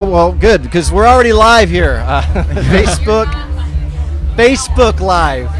Well, good, because we're already live here. Facebook Live.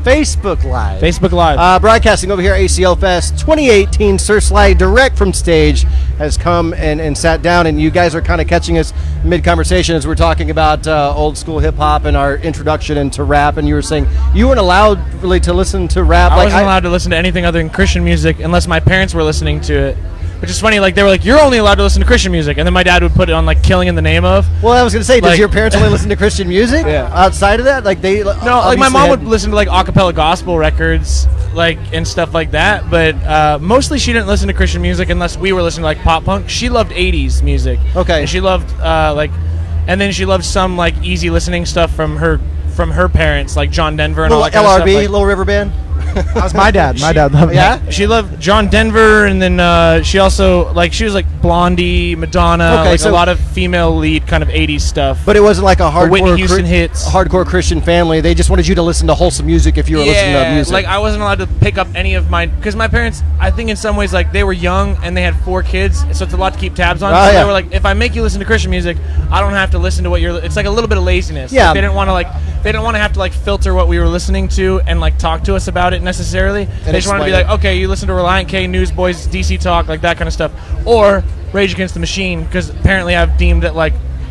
Facebook Live. Broadcasting over here, ACL Fest 2018. Sir Sly, direct from stage, has come and sat down, and you guys are kind of catching us mid-conversation as we're talking about old school hip-hop and our introduction into rap, and you were saying you weren't allowed really to listen to rap. I wasn't allowed to listen to anything other than Christian music unless my parents were listening to it. Which is funny, like, they were like, you're only allowed to listen to Christian music. And then my dad would put it on, like, Killing in the Name of. Well, I was going to say, does your parents only listen to Christian music? Yeah. Outside of that? Like, they... No, like, my mom would listen to, like, a cappella gospel records, like, and stuff like that. But mostly she didn't listen to Christian music unless we were listening to, like, pop punk. She loved 80s music. Okay. And she loved, and then she loved some, like, easy listening stuff from her parents, like John Denver and all that kind of stuff. LRB, Little River Band? That was my dad. My dad loved that. Yeah, she loved John Denver, and then she also she was like Blondie, Madonna, okay, so a lot of female lead kind of '80s stuff. But it wasn't like a hardcore Whitney Houston hits, hardcore Christian family. They just wanted you to listen to wholesome music if you were listening to music. Like I wasn't allowed to pick up any of my, because my parents, I think in some ways, like, they were young and they had 4 kids, so it's a lot to keep tabs on. So they were like, if I make you listen to Christian music, I don't have to listen to what you're. It's like a little bit of laziness. Yeah, like, they didn't want to have to filter what we were listening to and talk to us about it necessarily. They just want to be like, okay, you listen to Reliant K, Newsboys, DC Talk, like that kind of stuff, or Rage Against the Machine, because apparently I've deemed that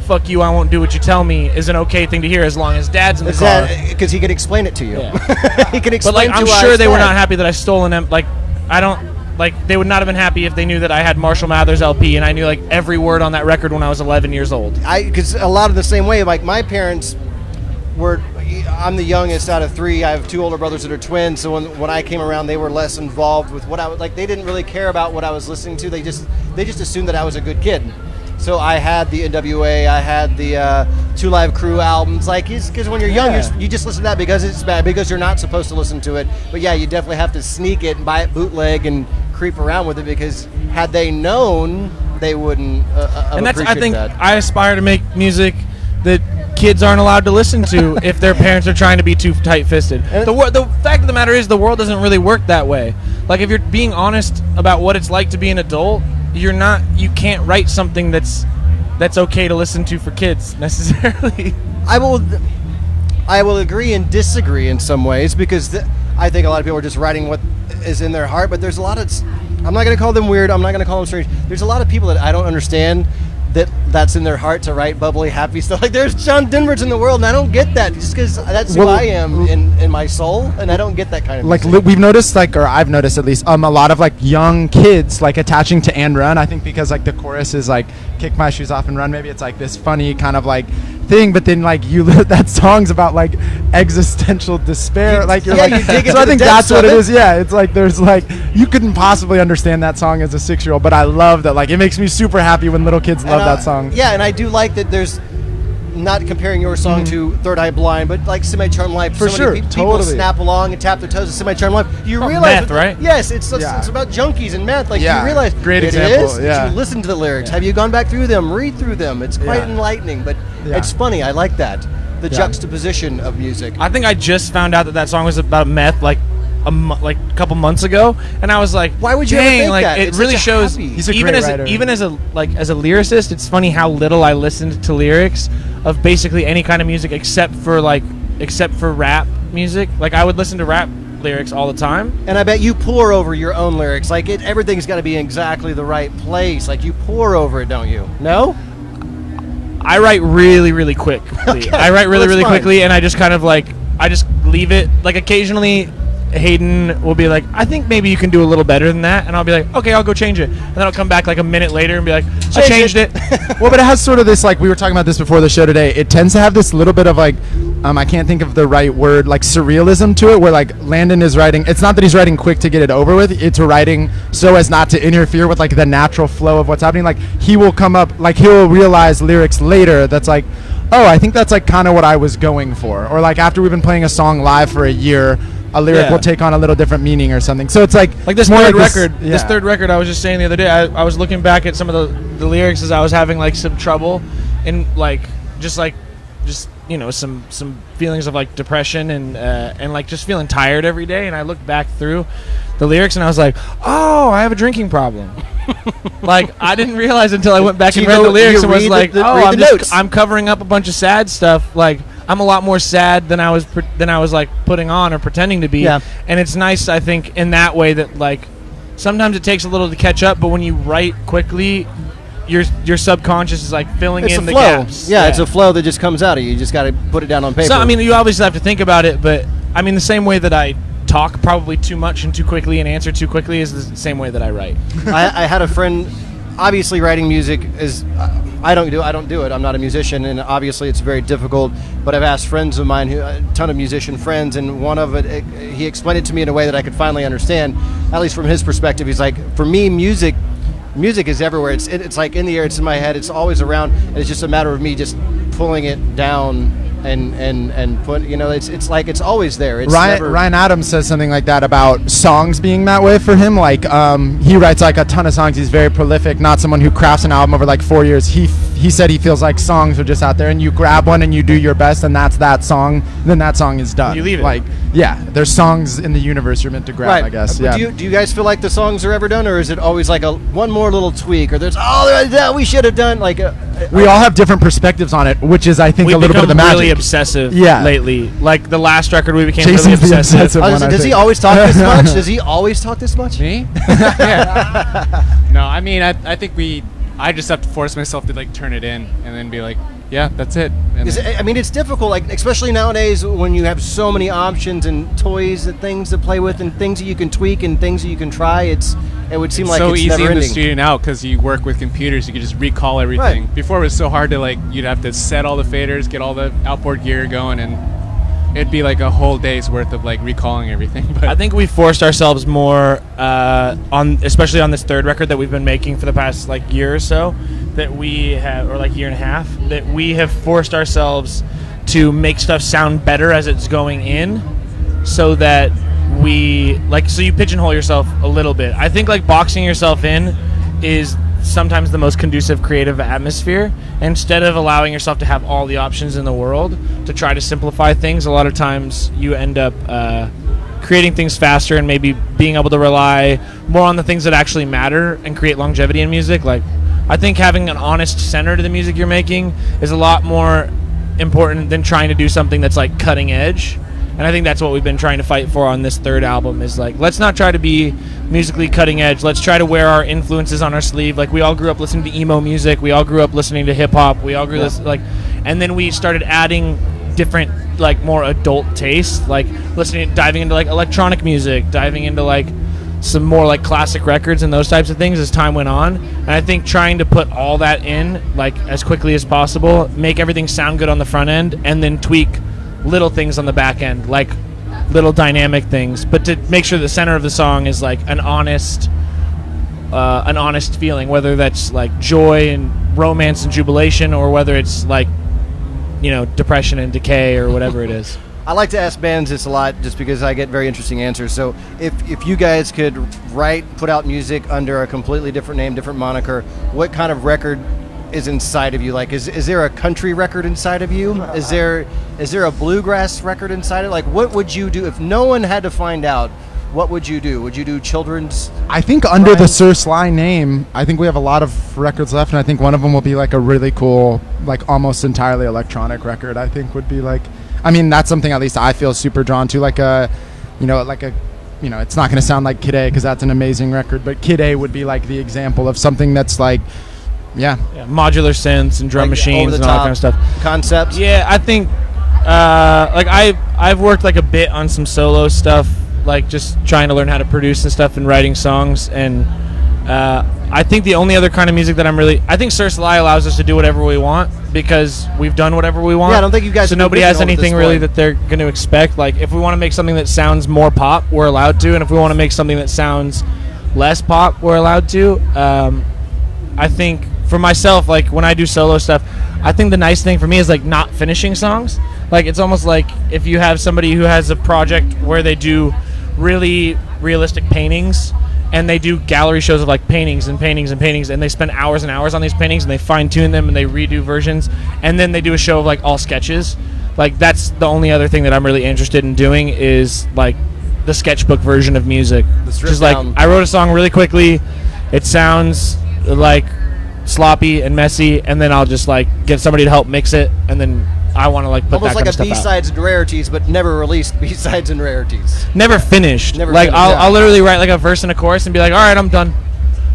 fuck you, I won't do what you tell me is an okay thing to hear as long as Dad's in the car. Because he can explain it to you. Yeah. He can explain. But I'm sure they were not happy that I stole an they would not have been happy if they knew that I had Marshall Mathers LP and I knew every word on that record when I was 11 years old. Because a lot of the same way, my parents were. I'm the youngest out of 3. I have 2 older brothers that are twins, so when I came around, they were less involved with what I was they didn't really care about what I was listening to. They just assumed that I was a good kid. So I had the NWA, I had the 2 Live Crew albums. Because when you're young, you just listen to that because it's bad, because you're not supposed to listen to it. But yeah, you definitely have to sneak it and buy it bootleg and creep around with it, because had they known, they wouldnof and that's, I think, that. I aspire to make music that kids aren't allowed to listen to if their parents are trying to be too tight-fisted. The fact of the matter is, the world doesn't really work that way. If you're being honest about what it's like to be an adult, you can't write something that's okay to listen to for kids necessarily. I will agree and disagree in some ways, because I think a lot of people are just writing what is in their heart, but there's a lot of, I'm not going to call them weird, I'm not going to call them strange. There's a lot of people that I don't understand that's in their heart to write bubbly, happy stuff. There's John Denver's in the world, and I don't get that, just because that's who I am in my soul, and I don't get that kind of music. We've noticed, or I've noticed at least, a lot of young kids attaching to And Run. I think because the chorus is kick my shoes off and run. Maybe it's this funny kind of thing, but then that song's about existential despair. You dig so I think that's what it is. Yeah, it's there's you couldn't possibly understand that song as a 6-year-old, but I love that. It makes me super happy when little kids love that song. Yeah, and I do like that there's, not comparing your song to Third Eye Blind, but Semi-Charmed Life. For sure, people snap along and tap their toes to Semi-Charmed Life. You realize meth, right? Yes, it's about junkies and meth. You realize great it example. is. You listen to the lyrics. Have you gone back through them? Read through them. It's quite enlightening, but it's funny. I like that. The juxtaposition of music. I think I just found out that song was about meth a couple months ago, and I was like, why would you ever think that? It really shows. He's a great writer. Even as a lyricist, it's funny how little I listened to lyrics of basically any kind of music except for rap music. I would listen to rap lyrics all the time. And I bet you pore over your own lyrics. Everything's got to be in exactly the right place. You pore over it, don't you? No? I write really, really quick. Okay. I write really quickly, and I just kind of I just leave it. Occasionally, Hayden will be like, I think maybe you can do a little better than that, and I'll be like, okay, I'll go change it, and then I'll come back a minute later and be like, I changed it. Well, but it has sort of this, we were talking about this before the show today, it tends to have this little bit of I can't think of the right word, surrealism to it, where Landon is writing, it's not that he's writing quick to get it over with, it's writing so as not to interfere with the natural flow of what's happening. He will come up, he'll realize lyrics later that's oh, I think that's kind of what I was going for, or after we've been playing a song live for a year, a lyric will take on a little different meaning or something. So it's this third record. This third record, I was just saying the other day, I was looking back at some of the lyrics as I was having some trouble in just some feelings of like depression and like just feeling tired every day. And I looked back through the lyrics and I was like, oh, I have a drinking problem. Like I didn't realize until I went back and read the lyrics and was like, I'm covering up a bunch of sad stuff. Like I'm a lot more sad than I was like putting on or pretending to be. Yeah. And it's nice, I think, in that way that like sometimes it takes a little to catch up, but when you write quickly, your subconscious is like filling in the gaps. Yeah, it's a flow that just comes out of you. You just got to put it down on paper. So I mean, you obviously have to think about it, but I mean, the same way that I talk probably too much and too quickly and answer too quickly is the same way that I write. I had a friend. Obviously, writing music is. I don't do it. I'm not a musician, and obviously, it's very difficult. But I've asked friends of mine, a ton of musician friends, and one of it, he explained it to me in a way that I could finally understand, at least from his perspective. He's like, for me, music is everywhere. It's like in the air. It's in my head. It's always around. And it's just a matter of me just pulling it down and put. It's like it's always there. It's Ryan Adams says something like that about songs being that way for him. Like he writes like a ton of songs. He's very prolific. Not someone who crafts an album over like 4 years. He said he feels like songs are just out there, and you grab one and you do your best, and that's that song. Then that song is done. You leave it. Like there's songs in the universe you're meant to grab. Right. I guess. Do you guys feel like the songs are ever done, or is it always like one more little tweak, or there's that we should have done like we all have different perspectives on it, which is I think a little bit of the magic. Really obsessive Yeah. lately. Like the last record we became Jason's really the obsessive. obsessive one, does he always talk this much? Does he always talk this much? Me? Yeah. No, I mean, I think I just have to force myself to like turn it in and then be like, yeah, that's it. And It's difficult, like especially nowadays when you have so many options and toys and things to play with and things that you can tweak and things that you can try. It would seem like so it's easy never in the ending. studio now because you work with computers. You can just recall everything. Right. Before it was so hard to like, you'd have to set all the faders, get all the outboard gear going, and it'd be like a whole day's worth of like recalling everything. But I think we forced ourselves more especially on this third record that we've been making for the past like year or so, that we have, or like year and a half, that we have forced ourselves to make stuff sound better as it's going in, so that so you pigeonhole yourself a little bit. I think like boxing yourself in is sometimes the most conducive creative atmosphere. Instead of allowing yourself to have all the options in the world to try to simplify things, a lot of times you end up creating things faster and maybe being able to rely more on the things that actually matter and create longevity in music. Like I think having an honest center to the music you're making is a lot more important than trying to do something that's like cutting edge. And I think that's what we've been trying to fight for on this third album, is like, let's not try to be musically cutting edge. Let's try to wear our influences on our sleeve. Like we all grew up listening to emo music. We all grew up listening to hip hop. We all grew up and then we started adding different like more adult tastes, like diving into like electronic music, diving into like some more like classic records and those types of things as time went on. And I think trying to put all that in like as quickly as possible, make everything sound good on the front end, and then tweak little things on the back end, like little dynamic things, but to make sure the center of the song is like an honest feeling, whether that's like joy and romance and jubilation, or whether it's like depression and decay or whatever it is. I like to ask bands this a lot just because I get very interesting answers. So if you guys could put out music under a completely different name, different moniker, what kind of record is inside of you? Like is there a country record inside of you? Is there a bluegrass record inside it? Like what would you do if no one had to find out? What would you do? Would you do children's? I think under the Sir Sly name, I think we have a lot of records left, and I think one of them will be like a really cool, like almost entirely electronic record. I think would be like, I mean, that's something at least I feel super drawn to, like it's not going to sound like Kid A because that's an amazing record, but Kid A would be like the example of something that's like, yeah, modular synths and drum machines and all that kind of stuff. Concepts. Yeah, I think like I've worked like a bit on some solo stuff, like just trying to learn how to produce and stuff and writing songs. And I think the only other kind of music that I think Sir Sly allows us to do whatever we want because we've done whatever we want. Yeah, I don't think you guys. So nobody has anything really that they're going to expect. Like if we want to make something that sounds more pop, we're allowed to, and if we want to make something that sounds less pop, we're allowed to. I think for myself, like when I do solo stuff, I think the nice thing for me is like not finishing songs. Like it's almost like if you have somebody who has a project where they do really realistic paintings and they do gallery shows of like paintings and paintings and paintings, and they spend hours and hours on these paintings, and they fine tune them and they redo versions, and then they do a show of like all sketches. Like that's the only other thing that I'm really interested in doing is like the sketchbook version of music. Just like I wrote a song really quickly, it sounds like sloppy and messy, and then I'll just like get somebody to help mix it, and then I want to like put almost that like kind a of stuff B-sides and rarities, but never released B-sides and rarities. never finished. Never like finished, I'll literally write like a verse and a chorus and be like, all right, I'm done.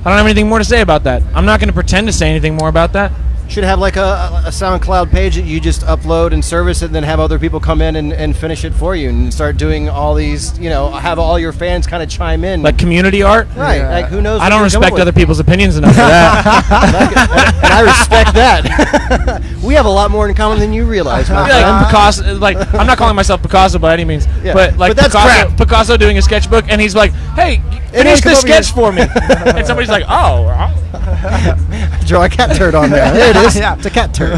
I don't have anything more to say about that. I'm not going to pretend to say anything more about that. Should have like a SoundCloud page that you just upload and service it, and then have other people come in and finish it for you, and start doing all these, you know, have all your fans kind of chime in. Like community art. Right. Yeah. Like who knows? I don't respect other people's opinions enough for that. And I respect that. We have a lot more in common than you realize, my friend. Like Picasso, like I'm not calling myself Picasso by any means, Yeah. but like But that's crap. Picasso doing a sketchbook, and he's like, "Hey, finish come this over here." sketch for me," and somebody's like, "Oh." Draw a cat turd on there. There it is. It's a cat turd.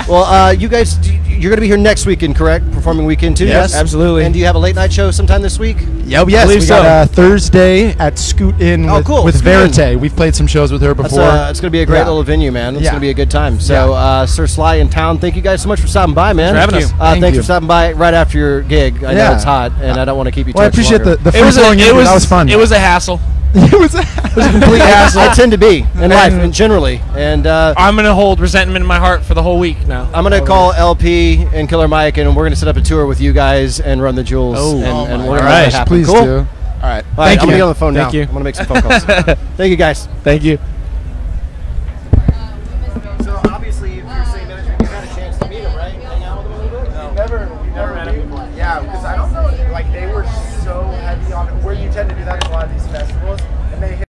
Well, you guys, you're going to be here next weekend, correct? Performing weekend too. Yes, absolutely. And do you have a late night show sometime this week? Yep, yes, believe we so. got Thursday at Scoot Inn Oh, with, cool. with Scoot Inn. Verite. We've played some shows with her That's, before. it's going to be a great Yeah. little venue, man. It's Yeah. going to be a good time. So, Sir Sly in town, thank you guys so much for stopping by, man. Thanks for having us. Thank Thanks you. for stopping by right after your gig. I know Yeah. it's hot, and I don't want to keep you too Well, I much appreciate longer. the free flowing interview. That was fun. It was a hassle. it was It was a complete hassle. I tend to be in life, and generally. And I'm gonna hold resentment in my heart for the whole week now. I'm going to call LP and Killer Mike, and we're going to set up a tour with you guys and run the Jewels. Oh. and, Oh and my we're going to gosh, make it happen. Please Cool? do. All right. All right, Thank I'm going to you. get on the phone now. Thank you. I'm going to make some phone calls. Thank you, guys. Thank you. So obviously, if you're saying management, you had a chance to meet him, right? Hang out with him a little bit? No. Never met him before. Yeah, because I don't know. Like they were so heavy on where you tend to do that.